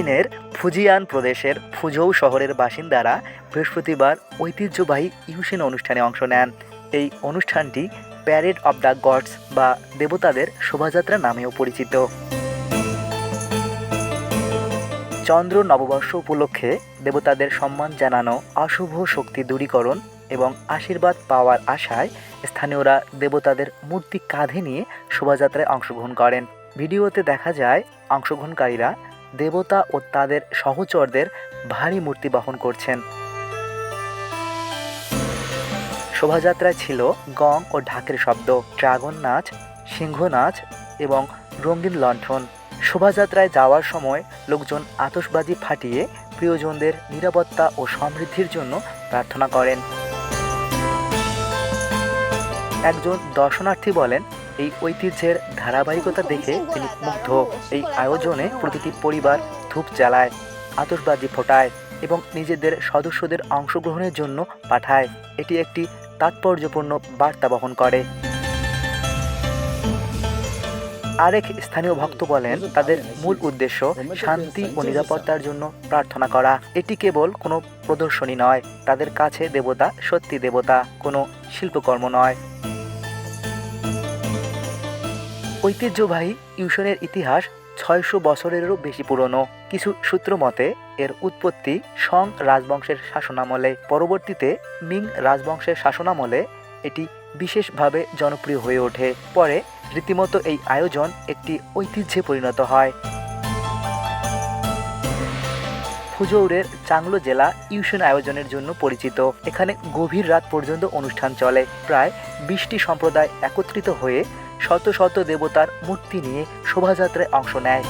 চীনের ফুজিয়ান প্রদেশের ফুঝৌ শহরের বাসিন্দারা বৃহস্পতিবার ঐতিহ্যবাহী ইউশেন অনুষ্ঠানে অংশ নেন। এই অনুষ্ঠানটি প্যারেড অব দ্য গডস বা দেবতাদের শোভাযাত্রা নামেও পরিচিত। চন্দ্র নববর্ষ উপলক্ষে দেবতাদের সম্মান জানানো, অশুভ শক্তি দূরীকরণ এবং আশীর্বাদ পাওয়ার আশায় স্থানীয়রা দেবতাদের মূর্তি কাঁধে নিয়ে শোভাযাত্রায় অংশগ্রহণ করেন। ভিডিওতে দেখা যায় অংশগ্রহণকারীরা দেবতা ও তাদের সহচরদের ভারী মূর্তি বহন করছেন। শোভাযাত্রায় ছিল গং ও ঢাকের শব্দ, ড্রাগন নাচ, সিংহ নাচ এবং রঙিন লণ্ঠন। শোভাযাত্রায় যাওয়ার সময় লোকজন আতশবাজি ফাটিয়ে প্রিয়জনদের নিরাপত্তা ও সমৃদ্ধির জন্য প্রার্থনা করেন। একজন দর্শনার্থী বলেন, এই ঐতিহ্যের ধারাবাহিকতা দেখে তিনি মুগ্ধ। এই আয়োজনে প্রতিটি পরিবার ধূপ জ্বালায়, আতশবাজি ফোটায় এবং নিজেদের সদস্যদের অংশগ্রহণের জন্য পাঠায়। এটি একটি তাৎপর্যপূর্ণ বার্তা বহন করে। আরেক স্থানীয় ভক্ত বলেন, তাদের মূল উদ্দেশ্য শান্তি ও নিরাপত্তার জন্য প্রার্থনা করা। এটি কেবল কোনো প্রদর্শনী নয়, তাদের কাছে দেবতা সত্যি দেবতা, কোনো শিল্পকর্ম নয়। ঐতিহ্যবাহী ইউশনের ইতিহাস ৬০০ বছরেরও বেশি পুরনো। কিছু সূত্র মতে এর উৎপত্তি সং রাজবংশের শাসনামলে। পরবর্তীতে মিং রাজবংশের শাসনামলে এটি বিশেষভাবে জনপ্রিয় হয়ে ওঠে। পরে রীতিমতো এই আয়োজন একটি ঐতিহ্যে পরিণত হয়। ফুঝৌরের চাংলো জেলা ইউশন আয়োজনের জন্য পরিচিত। এখানে গভীর রাত পর্যন্ত অনুষ্ঠান চলে। প্রায় ২০টি সম্প্রদায় একত্রিত হয়ে শত শত দেবতার মূর্তি নিয়ে শোভাযাত্রায় অংশ নেয়।